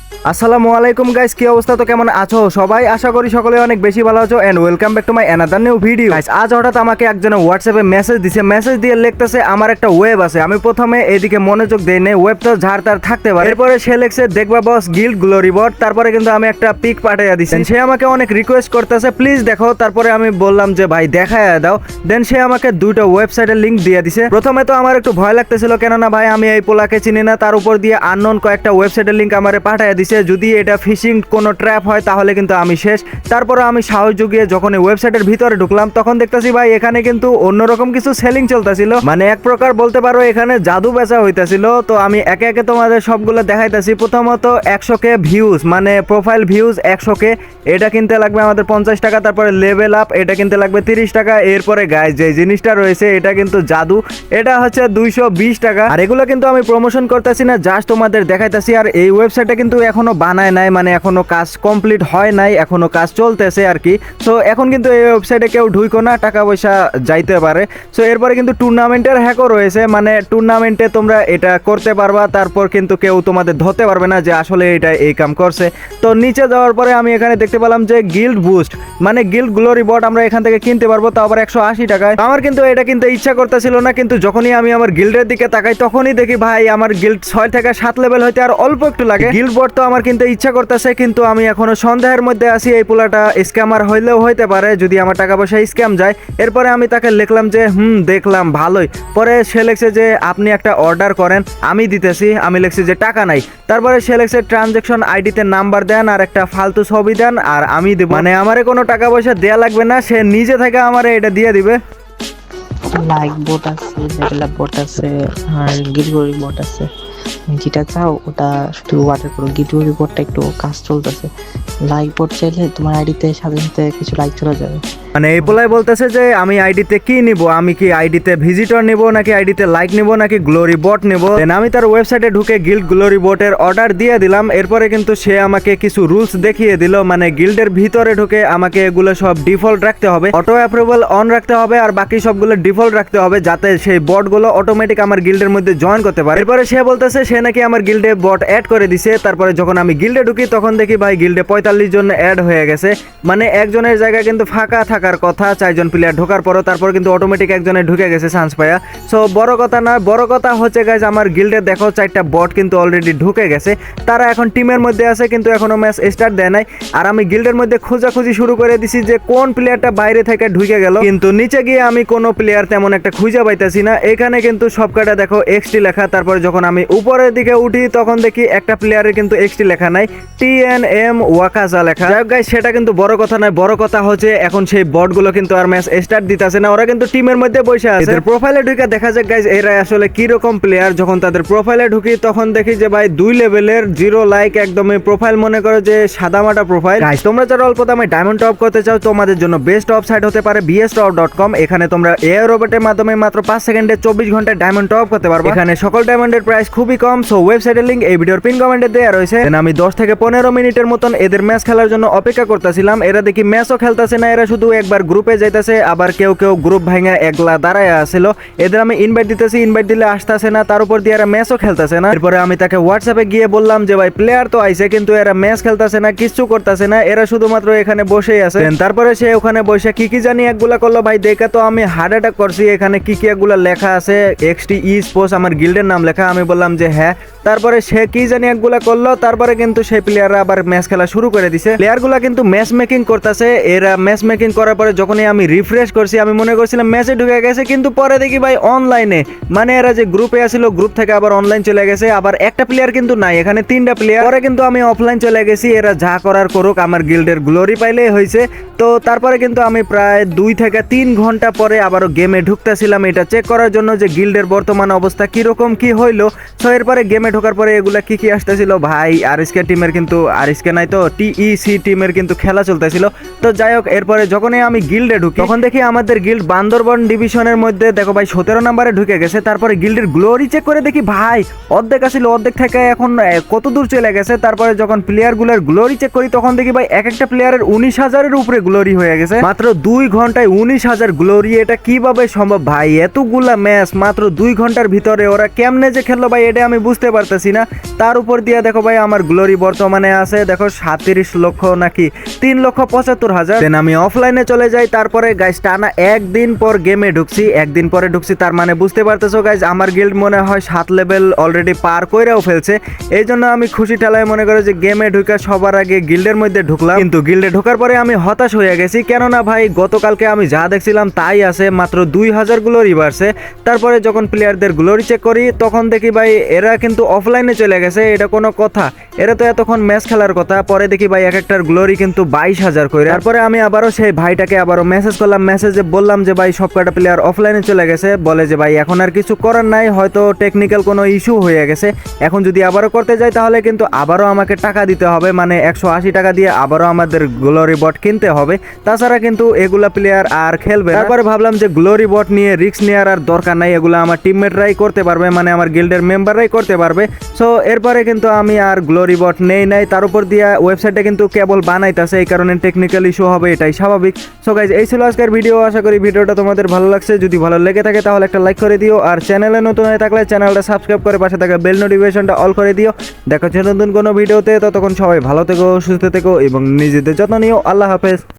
আসসালামু আলাইকুম গাইস, কি অবস্থা? তো কেমন আছো সবাই? আশা করি সকলে অনেক বেশি ভালো আছো and welcome back to my another new video. Guys আজ হঠাৎ আমাকে একজন হোয়াটসঅ্যাপে মেসেজ দিছে, মেসেজ দিয়ে লিখতেছে আমার একটা ওয়েব আছে। আমি প্রথমে এদিকে মনোযোগ দেই নাই, ওয়েব তো ঝাড় তার থাকতে পারে। এরপরে সে লিখছে দেখবা বস গিল্ড গ্লোরি বট, তারপরে কিন্তু আমি একটা পিক পাঠাইয়া দিছি। সে আমাকে অনেক রিকোয়েস্ট করতেছে প্লিজ দেখো, তারপরে আমি বললাম যে ভাই দেখাইয়া দাও। দেন সে আমাকে দুইটা ওয়েবসাইটের লিংক দিয়ে দিছে। প্রথমে তো আমার একটু ভয় লাগতেছিল, কেননা ভাই আমি এই পোলাকে চিনি না, তার উপর দিয়ে আননোন কয়েকটা ওয়েবসাইটের লিংক আমারে পাঠাইয়া দিছে। যদি এটা ফিশিং কোনো ট্র্যাপ হয় তাহলে কিন্তু আমি শেষ। তারপরে আমি সাহস জুগিয়ে যখন এই ওয়েবসাইটের ভিতরে ঢুকলাম তখন দেখতেছি ভাই এখানে কিন্তু অন্যরকম কিছু সেলিং চলতেছিল, মানে এক প্রকার বলতে পারো এখানে জাদু বেচা হইতেছিল। তো আমি একে একে তোমাদের সবগুলো দেখাইতেছি। প্রথমত 100K ভিউজ, মানে প্রোফাইল ভিউজ 100K, এটা কিনতে লাগবে আমাদের 50 টাকা। তারপরে লেভেল আপ, এটা কিনতে লাগবে 30 টাকা। এরপরে গাইজ যে জিনিসটা রয়েছে এটা কিন্তু জাদু, এটা হচ্ছে 220 টাকা। আর এগুলো কিন্তু আমি প্রমোশন করতেছি না, জাস্ট তোমাদের দেখাইতেছি। আর এই ওয়েবসাইটটা কিন্তু এখনো বানায় নাই, মানে এখনো কাজ কমপ্লিট হয় নাই, এখনো কাজ চলতেছে আর কি। সো এখন কিন্তু এই ওয়েবসাইটে কেউ ঢুইকো না, টাকা পয়সা যাইতে পারে। সো এরপরে কিন্তু টুর্নামেন্টের হ্যাকও রয়েছে, মানে টুর্নামেন্টে তোমরা এটা করতে পারবা, তারপর কিন্তু কেউ তোমাদের ধরতে পারবে না যে আসলে এটা এই কাম করছে। তো নিচে যাওয়ার পরে আমি এখানে দেখতে পেলাম যে গিল্ড বুস্ট, মানে গিল্ড গ্লোরি বট আমরা এখান থেকে কিনতে পারবো, তো আবার 180 টাকায়। আমার কিন্তু এটা কিনতে ইচ্ছা করতেছিল না, কিন্তু যখনই আমি আমার গিল্ডের দিকে তাকাই তখনই দেখি ভাই আমার গিল্ড 6 থেকে 7 লেভেল হইতে আর অল্প একটু লাগে। গিল্ড বট তো আমার কিনতে ইচ্ছা করতেছে, কিন্তু আমি এখনো সন্দেহের মধ্যে আছি এই পোলাটা স্ক্যামার হইলেও হইতে পারে যদি আমার টাকা পয়সা স্ক্যাম যায়। এরপরে আমি তাকে লিখলাম যে দেখলাম ভালোই। পরে সে লিখছে যে আপনি একটা অর্ডার করেন, আমি দিতেছি। আমি লিখছি যে টাকা নাই। তারপরে সে লিখছে ট্রানজ্যাকশন আইডিতে নাম্বার দেন আর একটা ফালতু ছবি দেন আর আমি দেব, মানে আমারে কোনো টাকা পয়সা দেয়া লাগবে না, সে নিজে থেকে আমারে এটা দিয়ে দিবে। লাইক বোট আছে, লেভেল আপ বোট আছে, আর গিলগরি বোট আছে। যেটা চাও ওটা শুধু অর্ডার করো। গিলগরি বোটটা একটু কাজ চলতেছে। লাইক বোট চাইলে তোমার আইডিতে সাথে সাথে কিছু লাইক চলে যাবে। মানে এই পোলাই বলতেছে যে আমি আইডিতে কি নিব, আমি কি আইডিতে ভিজিটর নিব নাকি আইডিতে লাইক নিব নাকি গ্লোরি বট নিব। দেন আমি তার ওয়েবসাইটে ঢুকে গিল্ড গ্লোরি বটের অর্ডার দিয়ে দিলাম। এরপরে কিন্তু সে আমাকে কিছু রুলস দেখিয়ে দিল, মানে গিল্ডের ভিতরে ঢুকে আমাকে এগুলো সব ডিফল্ট রাখতে হবে, অটো অ্যাপ্রুভাল অন রাখতে হবে, আর বাকি সবগুলো ডিফল্ট রাখতে হবে যাতে সেই বটগুলো অটোমেটিক আমার গিল্ডের মধ্যে জয়েন করতে পারে। এরপরে সে বলতেছে সে নাকি আমার গিল্ডে বট অ্যাড করে দিছে। তারপরে যখন আমি গিল্ডে ঢুকি তখন দেখি ভাই গিল্ডে 45 জন অ্যাড হয়ে গেছে, মানে একজনের জায়গায় কিন্তু ফাঁকা থাকার কথা। 4 জন প্লেয়ার ঢোকার পরও তারপর কিন্তু অটোমেটিক একজনে ঢুকে গেছে চান্স পায়া। সো বড় কথা না, বড় কথা হচ্ছে গাইজ আমার গিল্ডে দেখো 4টা বট কিন্তু অলরেডি ঢুকে গেছে। তারা এখন টিমের মধ্যে আছে কিন্তু এখনো ম্যাচ স্টার্ট দেয় নাই। আর আমি গিল্ডের মধ্যে খোঁজাখুঁজি শুরু করে দিছি যে কোন প্লেয়ারটা বাইরে থেকে ঢুকে গেল, কিন্তু নিচে গিয়ে আমি কোনো প্লেয়ার তেমন একটা খুঁজে পাইতেছি না। এখানে কিন্তু সবকটা দেখো এক্সটি লেখা। তারপরে যখন আমি উপরের দিকে উঠি তখন দেখি একটা প্লেয়ারের কিন্তু এক্সটি লেখা নাই, TNM ওয়াকাজা লেখা। যাই হোক গাইজ সেটা কিন্তু বড় কথা নয়, বড় কথা হচ্ছে এখন সেই বটগুলো কিন্তু আর ম্যাচ স্টার্ট দিতেছে না, ওরা কিন্তু টিমের মধ্যে বসে আছে। এদের প্রোফাইলে ঢুকে দেখা যাক গাইজ এরা আসলে কি রকম প্লেয়ার। যখন তাদের প্রোফাইলে ঢুকি তখন দেখি যে ভাই 2 লেভেলের 0 লাইক, একদমই প্রোফাইল মনে করো যে সাদামাটা প্রোফাইল। গাইজ তোমরা যারা অল্প দামে ডায়মন্ড টপ করতে চাও তোমাদের জন্য বেস্ট টপ সাইট হতে পারে bstop.com। এখানে তোমরা এআই রোবটের মাধ্যমে মাত্র 5 সেকেন্ডে 24 ঘন্টায় ডায়মন্ড টপ করতে পারবে। এখানে সকল ডায়মন্ডের প্রাইস খুবই কম। সো ওয়েবসাইটের লিংক এই ভিডিওর পিন কমেন্টে দেওয়া রয়েছে। আমি 10 থেকে 15 মিনিটের মতন এদের ম্যাচ খেলার জন্য অপেক্ষা করতেছিলাম। এরা দেখি ম্যাচও খেলতেছে না, এরা শুধু একবার গ্রুপে যাইতেছে, আবার কেউ কেউ গ্রুপ ভাঙা একলা দাঁড়ায় আসছিল। এদের আমি ইনভাইট দিতেছি, ইনভাইট দিলে আসতেছে না, তার উপর দিয়ে এরা ম্যাচও খেলতেছে না। এরপরে আমি তাকে হোয়াটসঅ্যাপে গিয়ে বললাম যে ভাই প্লেয়ার তো আইছে কিন্তু এরা ম্যাচ খেলতেছে না, কিছু করতেছে না, এরা শুধুমাত্র এখানে বসেই আছে। তারপরে সে ওখানে বসে কি কি জানি একগুলা করলো ভাই, দেখা তো আমি হার্ট অ্যাটাক করছি। এখানে কি কি একগুলা লেখা আছে, XT ই স্পোর্টস আমার গিল্ডের নাম লেখা। আমি বললাম যে হ্যাঁ। তারপরে সে কি জানি একগুলা করলো, তারপরে কিন্তু সেই প্লেয়াররা আবার ম্যাচ খেলা শুরু করে দিছে। প্লেয়ারগুলা কিন্তু ম্যাচ মেকিং করতেছে। এরা ম্যাচ মেকিং করার পরে যখনই আমি রিফ্রেশ করছি আমি মনে করছিলাম ম্যাচে ঢুকে গেছে, কিন্তু পরে দেখি ভাই অনলাইনে, মানে এরা যে গ্রুপে আসছিল গ্রুপ থেকে আবার অনলাইন চলে গেছে। আবার একটা প্লেয়ার কিন্তু নাই, এখানে 3টা প্লেয়ার। পরে কিন্তু আমি অফলাইন চলে গেছি, এরা যা করার করুক, আমার গিল্ডের গ্লোরি পাইলেই হয়েছে। তো তারপরে কিন্তু আমি প্রায় 2 থেকে 3 ঘন্টা পরে আবারও গেমে ঢুকতেছিলাম এটা চেক করার জন্য যে গিল্ডের বর্তমান অবস্থা কিরকম কি হইলো। সো এরপরে গেমে ঢোকার পরে এগুলা কি কি আসতেছিল ভাই, আরএসকে টিমের কিন্তু আরএসকে নাই তো TEC টিমের কিন্তু খেলা চলতেছিল। তো যাই হোক এরপরে যখনই মানে আমি গিল্ডে ঢুকি, তখন দেখি আমাদের গিল্ড বান্দরবন ডিভিশনের মধ্যে দেখো ভাই 17 নম্বরে ঢুকে গেছে। তারপরে গিল্ডের গ্লোরি চেক করে দেখি ভাই অর্ধেক আসছিল, অর্ধেক থেকে এখন কত দূর চলে গেছে। তারপরে যখন প্লেয়ারগুলোর গ্লোরি চেক করি তখন দেখি ভাই এক একটা প্লেয়ারের 19,000-এর উপরে গ্লোরি হয়ে গেছে মাত্র 2 ঘন্টায়। 19,000 গ্লোরি, এটা কিভাবে সম্ভব ভাই? এতগুলা ম্যাচ মাত্র 2 ঘন্টার ভিতরে ওরা কেমনে যে খেললো ভাই, এটা আমি বুঝতে পারতেছি না। তার উপর দিয়ে দেখো ভাই আমার গ্লোরি বর্তমানে আছে দেখো 37 লক্ষ নাকি 3,75,000। দেন আমি অফলাইনে চলে যাই। তারপরে গাইস টানা একদিন পর গেমে ঢুকছি, একদিন পরে ঢুকছি, তার মানে বুঝতে পারতেছো গাইস আমার গিল্ড মনে হয় 7 লেভেল অলরেডি পার কইরাও ফেলছে। এই জন্য আমি খুশি ঠেলায় মনে করে যে গেমে ঢুকা সবার আগে গিল্ডের মধ্যে ঢুকলাম। কিন্তু গিল্ডে ঢোকার পরে আমি হতাশ হয়ে গেছি, কেননা ভাই গতকালকে আমি যা দেখছিলাম তাই আছে, মাত্র 2,000 গ্লোরি বাড়ছে। তারপরে যখন প্লেয়ারদের গ্লোরি চেক করি তখন দেখি ভাই এরা কিন্তু অফলাইনে চলে গেছে। এটা কোনো কথা? এরা তো এতক্ষণ ম্যাচ খেলার কথা। পরে দেখি ভাই এক একটার গ্লোরি কিন্তু 22,000 করে। তারপরে আমি আবারও সেই ভাইটাকে আবারও মেসেজ করলাম, মেসেজে বললাম যে ভাই সবকটা প্লেয়ার অফলাইনে চলে গেছে। বলে যে ভাই এখন আর কিছু করার নাই, হয়তো টেকনিক্যাল কোনো ইস্যু হয়ে গেছে। এখন যদি আবারও করতে যাই তাহলে কিন্তু আবারও আমাকে টাকা দিতে হবে, মানে 180 টাকা দিয়ে আবারও আমাদের গ্লোরি বট কিনতে হবে, তাছাড়া কিন্তু এগুলা প্লেয়ার আর খেলবে না। তারপরে ভাবলাম যে গ্লোরি বট নিয়ে রিস্ক নেওয়ার আর দরকার নাই, এগুলো আমার টিমমেটরাই করতে পারবে, মানে আমার গিল্ডের মেম্বাররাই করতে পারবে। সো এরপরে কিন্তু আমি আর গ্লোরি বট নেই নাই। তার উপর দিয়ে ওয়েবসাইটে কিন্তু কেবল বানাইতেছে, এই কারণে টেকনিক্যাল ইস্যু হবে, এটাই স্বাভাবিক। সো গাইজ এই ছিল আজকের ভিডিও, আশা করি ভিডিওটা তোমাদের ভালো লাগছে। যদি ভালো লেগে থাকে তাহলে একটা লাইক করে দিও, আর চ্যানেলে নতুন হয়ে থাকলে চ্যানেলটা সাবস্ক্রাইব করে পাশে থাকা বেল নোটিফিকেশনটা অল করে দিও। দেখা হচ্ছে নতুন কোনো ভিডিওতে, ততক্ষণ সবাই ভালো থেকো, সুস্থ থেকো এবং নিজেদের যত্ন নিও। আল্লাহ হাফেজ।